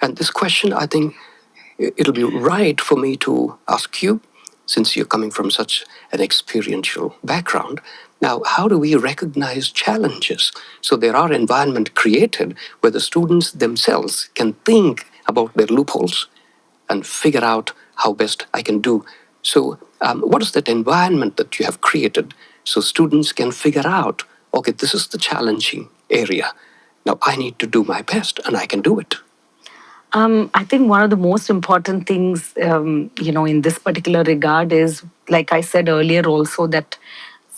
And this question, I think it'll be right for me to ask you, since you're coming from such an experiential background. Now, how do we recognize challenges? So there are environments created where the students themselves can think about their loopholes and figure out how best I can do. So, what is that environment that you have created so students can figure out, okay, this is the challenging area. Now I need to do my best and I can do it. I think one of the most important things, in this particular regard is, like I said earlier, also that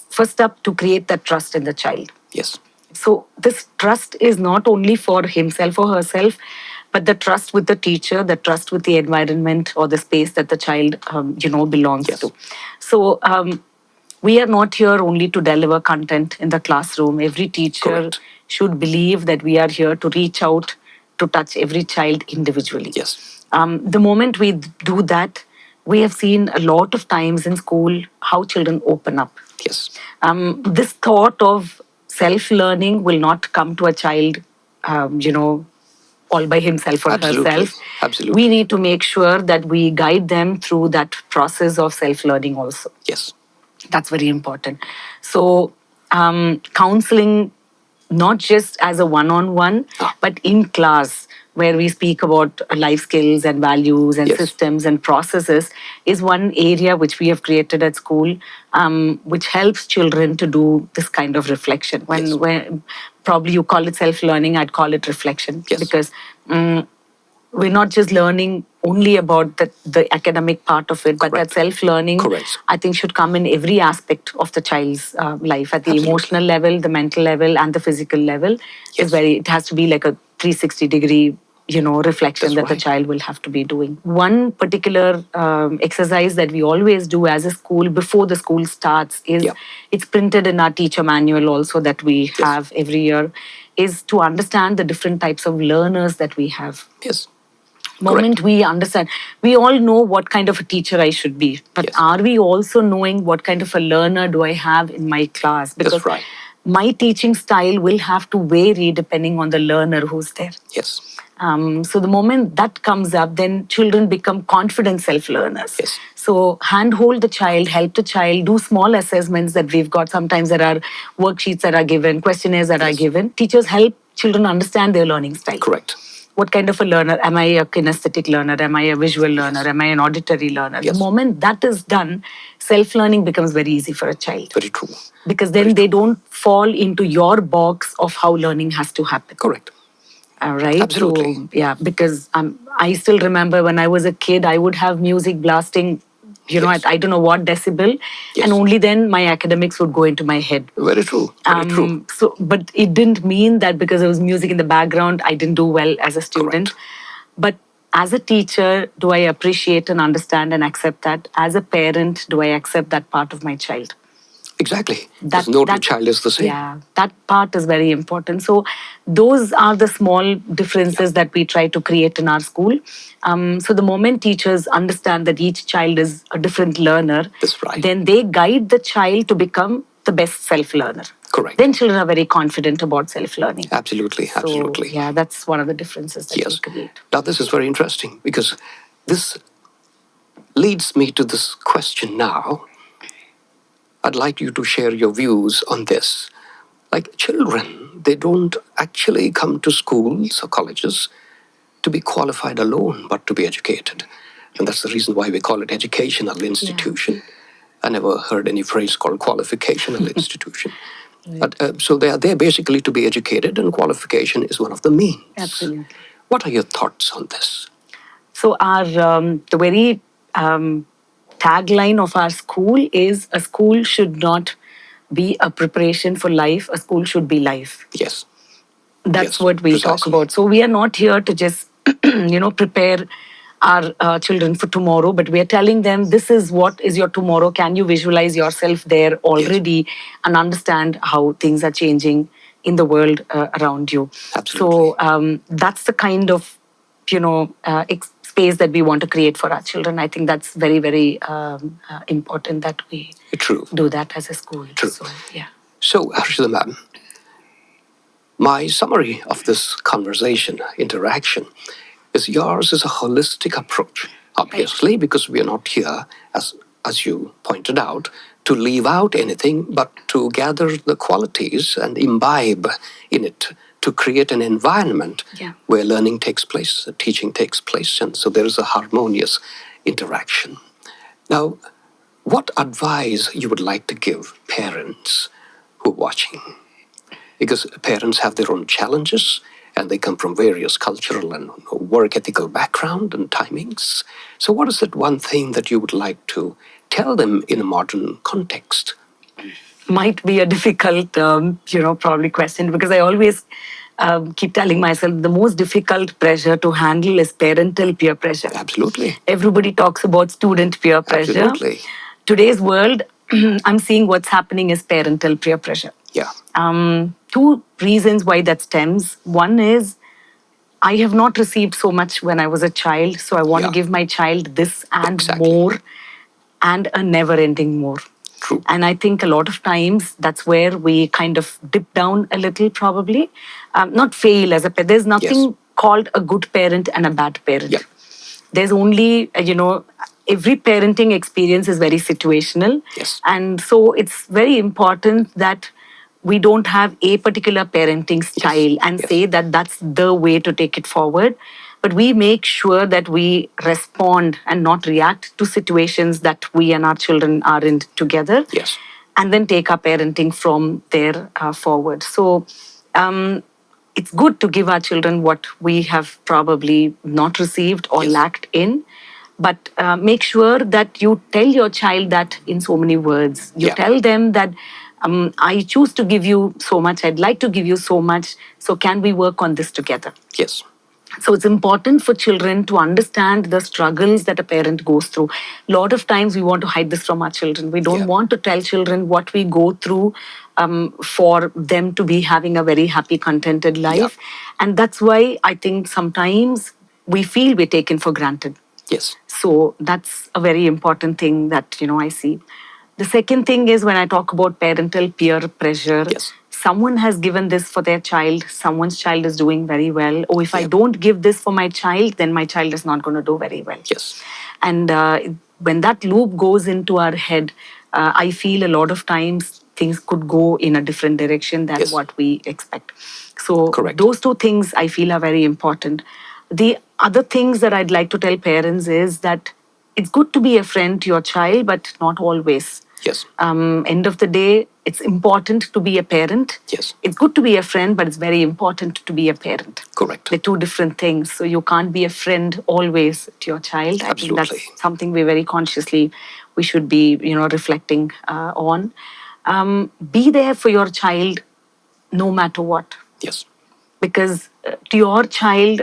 first up to create that trust in the child. Yes. So this trust is not only for himself or herself, but the trust with the teacher, the trust with the environment or the space that the child, belongs to. So we are not here only to deliver content in the classroom. Every teacher Correct. should believe that we are here to reach out to touch every child individually. Yes. The moment we do that, we have seen a lot of times in school how children open up. Yes. This thought of self-learning will not come to a child, all by himself or Absolutely. herself. Absolutely. We need to make sure that we guide them through that process of self-learning also. Yes. That's very important. So, counseling, not just as a one-on-one, but in class, where we speak about life skills and values and Yes. systems and processes, is one area which we have created at school, which helps children to do this kind of reflection. When probably you call it self-learning, I'd call it reflection. Yes. Because we're not just learning only about the academic part of it, but that self-learning, Correct. I think, should come in every aspect of the child's life, at the Absolutely. emotional level, the mental level, and the physical level. Yes. It has to be like a 360-degree, reflection. That's that the right. child will have to be doing. One particular exercise that we always do as a school before the school starts is, it's printed in our teacher manual also that we have every year, is to understand the different types of learners that we have. Yes. Moment we understand, we all know what kind of a teacher I should be, but are we also knowing what kind of a learner do I have in my class? Because That's right. my teaching style will have to vary depending on the learner who's there. Yes. So the moment that comes up, then children become confident self-learners. Yes. So handhold the child, help the child, do small assessments that we've got. Sometimes there are worksheets that are given, questionnaires that are given. Teachers help children understand their learning style. Correct. What kind of a learner? Am I a kinesthetic learner? Am I a visual learner? Am I an auditory learner? The moment that is done, self-learning becomes very easy for a child. Very true. Because then they don't fall into your box of how learning has to happen. Correct. Right? Absolutely. So, because I still remember when I was a kid, I would have music blasting, at I don't know what decibel, and only then my academics would go into my head. Very true. Very true. So, but it didn't mean that because there was music in the background, I didn't do well as a student. Correct. But as a teacher, do I appreciate and understand and accept that? As a parent, do I accept that part of my child? Exactly. Because no two child is the same. Yeah, that part is very important. So those are the small differences that we try to create in our school. So the moment teachers understand that each child is a different learner, that's right, then they guide the child to become the best self-learner. Correct. Then children are very confident about self-learning. Absolutely, absolutely. So, yeah, that's one of the differences that we create. Now, this is very interesting because this leads me to this question now. I'd like you to share your views on this. Like children, they don't actually come to schools or colleges to be qualified alone, but to be educated. And that's the reason why we call it educational institution. Yeah. I never heard any phrase called qualificational institution. Right. But, so they are there basically to be educated, and qualification is one of the means. Absolutely. What are your thoughts on this? So our the very tagline of our school is, a school should not be a preparation for life, a school should be life. Yes. That's what we talk about. So we are not here to just, prepare our children for tomorrow, but we are telling them this is what is your tomorrow. Can you visualize yourself there already and understand how things are changing in the world around you? Absolutely. So that's the kind of, space that we want to create for our children. I think that's very, very important that we do that as a school. True. So, yeah. So, Harshida ma'am, my summary of this conversation, interaction, is yours is a holistic approach, obviously, because we are not here, as you pointed out, to leave out anything, but to gather the qualities and imbibe in it to create an environment where learning takes place, teaching takes place, and so there is a harmonious interaction. Now, what advice you would like to give parents who are watching? Because parents have their own challenges and they come from various cultural and work ethical background and timings. So what is that one thing that you would like to tell them in a modern context? Might be a difficult, probably question, because I always keep telling myself the most difficult pressure to handle is parental peer pressure. Absolutely. Everybody talks about student peer pressure. Absolutely. Today's world, I'm seeing what's happening is parental peer pressure. Yeah. Two reasons why that stems. One is I have not received so much when I was a child, so I want to give my child this and more, and a never-ending more. True. And I think a lot of times that's where we kind of dip down a little, probably. Not fail as a parent. There's nothing called a good parent and a bad parent. Yeah. There's only, every parenting experience is very situational. Yes. And so it's very important that we don't have a particular parenting style and say that that's the way to take it forward. But we make sure that we respond and not react to situations that we and our children are in together. Yes. And then take our parenting from there forward. So it's good to give our children what we have probably not received or lacked in. But make sure that you tell your child that in so many words. You tell them that I choose to give you so much. I'd like to give you so much. So can we work on this together? Yes. So it's important for children to understand the struggles that a parent goes through. A lot of times we want to hide this from our children. We don't want to tell children what we go through for them to be having a very happy, contented life. And that's why I think sometimes we feel we're taken for granted. Yes. So that's a very important thing that, I see. The second thing is when I talk about parental peer pressure, someone has given this for their child, someone's child is doing very well. Oh, if I don't give this for my child, then my child is not going to do very well. Yes. And when that loop goes into our head, I feel a lot of times things could go in a different direction than what we expect. So those two things I feel are very important. The other things that I'd like to tell parents is that it's good to be a friend to your child, but not always. Yes. End of the day, it's important to be a parent. Yes. It's good to be a friend, but it's very important to be a parent. Correct. They're two different things. So you can't be a friend always to your child. Absolutely. I think that's something we should be, reflecting on. Be there for your child no matter what. Yes. Because to your child,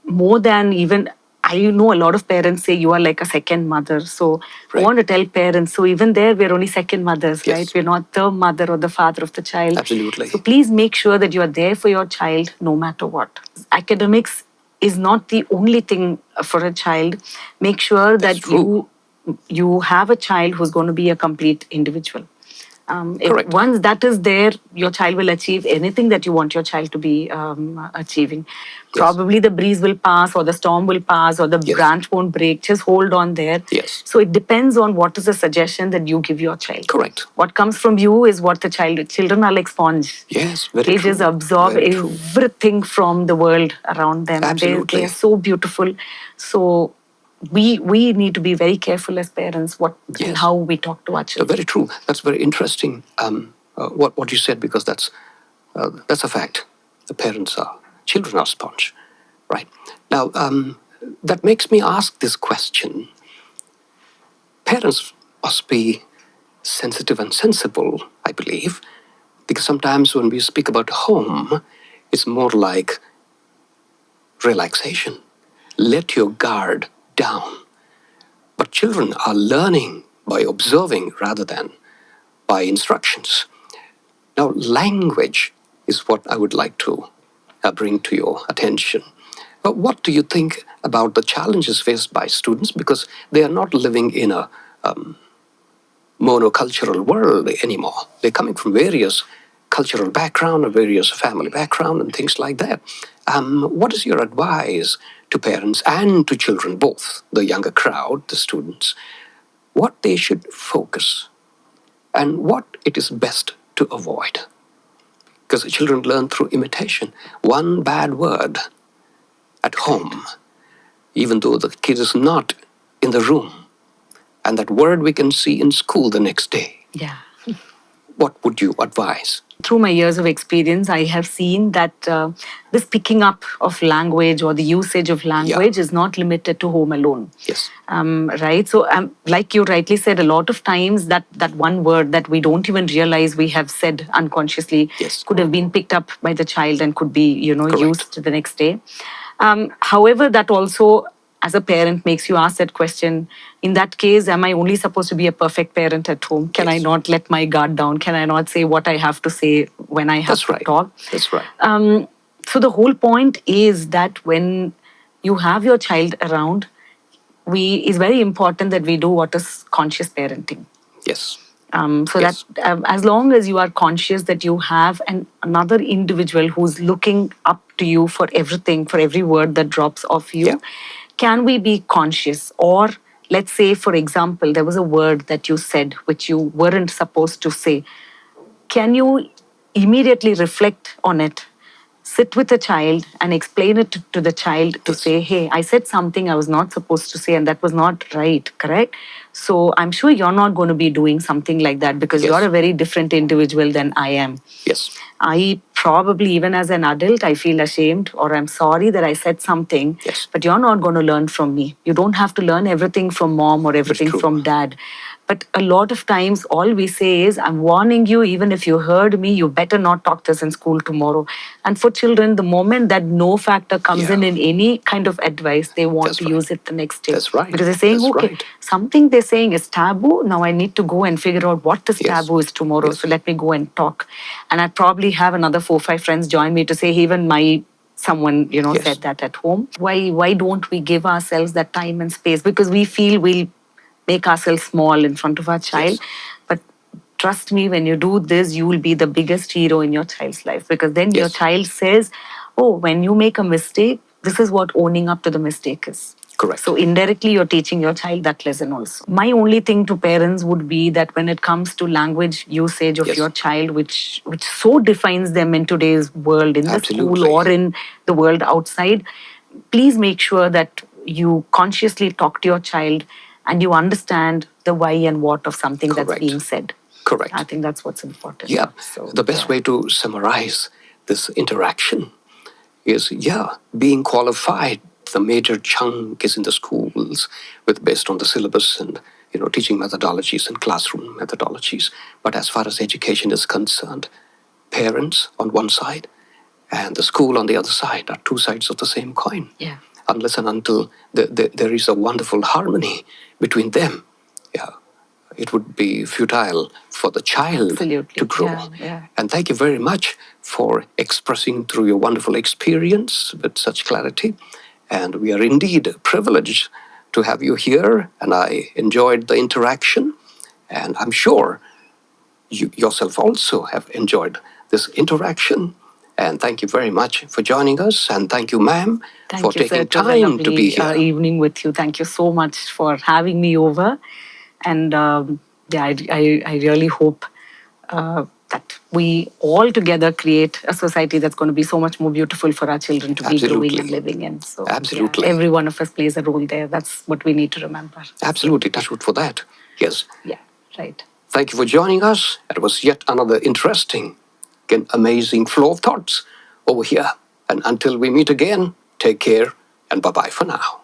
more than even, I know a lot of parents say you are like a second mother. So I want to tell parents, so even there, we're only second mothers, right? We're not the mother or the father of the child. Absolutely. So please make sure that you are there for your child no matter what. Academics is not the only thing for a child. Make sure that you have a child who's going to be a complete individual. If once that is there, your child will achieve anything that you want your child to be achieving. Probably the breeze will pass or the storm will pass or the branch won't break. Just hold on there. Yes. So it depends on what is the suggestion that you give your child. Correct. What comes from you is what the children are like sponge. Yes, very They true. just absorb everything from the world around them. Absolutely. They are so beautiful. So we need to be very careful as parents and how we talk to our children. Very true. That's very interesting. What you said, because that's a fact. Children are sponge, right? Now that makes me ask this question. Parents must be sensitive and sensible, I believe, because sometimes when we speak about home, it's more like relaxation. Let your guard down. But children are learning by observing rather than by instructions. Now, language is what I would like to bring to your attention. But what do you think about the challenges faced by students? Because they are not living in a monocultural world anymore. They're coming from various cultural background or various family background and things like that. What is your advice to parents and to children, both the younger crowd, the students, what they should focus and what it is best to avoid. Because children learn through imitation. One bad word at home, even though the kid is not in the room, and that word we can see in school the next day. Yeah. What would you advise? Through my years of experience, I have seen that this picking up of language or the usage of language is not limited to home alone. Yes. Right. So, like you rightly said, a lot of times that one word that we don't even realize we have said unconsciously could have been picked up by the child and could be, used the next day. However, that also, as a parent, makes you ask that question. In that case, am I only supposed to be a perfect parent at home? Can I not let my guard down? Can I not say what I have to say when I have to talk? That's right. So the whole point is that when you have your child around, it's very important that we do what is conscious parenting. Yes. That as long as you are conscious that you have another individual who's looking up to you for everything, for every word that drops off you, can we be conscious? Or let's say, for example, there was a word that you said which you weren't supposed to say. Can you immediately reflect on it? Sit with the child and explain it to the child to say, hey, I said something I was not supposed to say and that was not right, correct? So I'm sure you're not going to be doing something like that because you're a very different individual than I am. Yes. I probably, even as an adult, I feel ashamed or I'm sorry that I said something, but you're not going to learn from me. You don't have to learn everything from mom or everything from dad. But a lot of times, all we say is, I'm warning you, even if you heard me, you better not talk this in school tomorrow. And for children, the moment that no factor comes in any kind of advice, they want to use it the next day. That's right. Because they're saying, something they're saying is taboo. Now I need to go and figure out what this taboo is tomorrow. So let me go and talk. And I'd probably have another 4 or 5 friends join me to say, even someone said that at home. Why don't we give ourselves that time and space? Because we feel we'll make ourselves small in front of our child. But trust me, when you do this, you will be the biggest hero in your child's life. Because then your child says, oh, when you make a mistake, this is what owning up to the mistake is. Correct. So indirectly, you're teaching your child that lesson also. My only thing to parents would be that when it comes to language usage of your child, which so defines them in today's world, in the school or in the world outside, please make sure that you consciously talk to your child and you understand the why and what of something that's being said. Correct. I think that's what's important. Yeah. The best way to summarize this interaction is, being qualified. The major chunk is in the schools based on the syllabus and, teaching methodologies and classroom methodologies. But as far as education is concerned, parents on one side and the school on the other side are two sides of the same coin. Yeah. Unless and until there is a wonderful harmony between them, it would be futile for the child to grow. And thank you very much for expressing through your wonderful experience with such clarity. And we are indeed privileged to have you here. And I enjoyed the interaction. And I'm sure you yourself also have enjoyed this interaction. And thank you very much for joining us. And thank you, ma'am, for taking time to be here. Evening with you. Thank you so much for having me over. And I really hope that we all together create a society that's going to be so much more beautiful for our children to be growing and living in. So every one of us plays a role there. That's what we need to remember. Absolutely. Touch wood for that. Yes. Yeah, right. Thank you for joining us. It was yet another interesting and amazing flow of thoughts over here. And until we meet again, take care and bye-bye for now.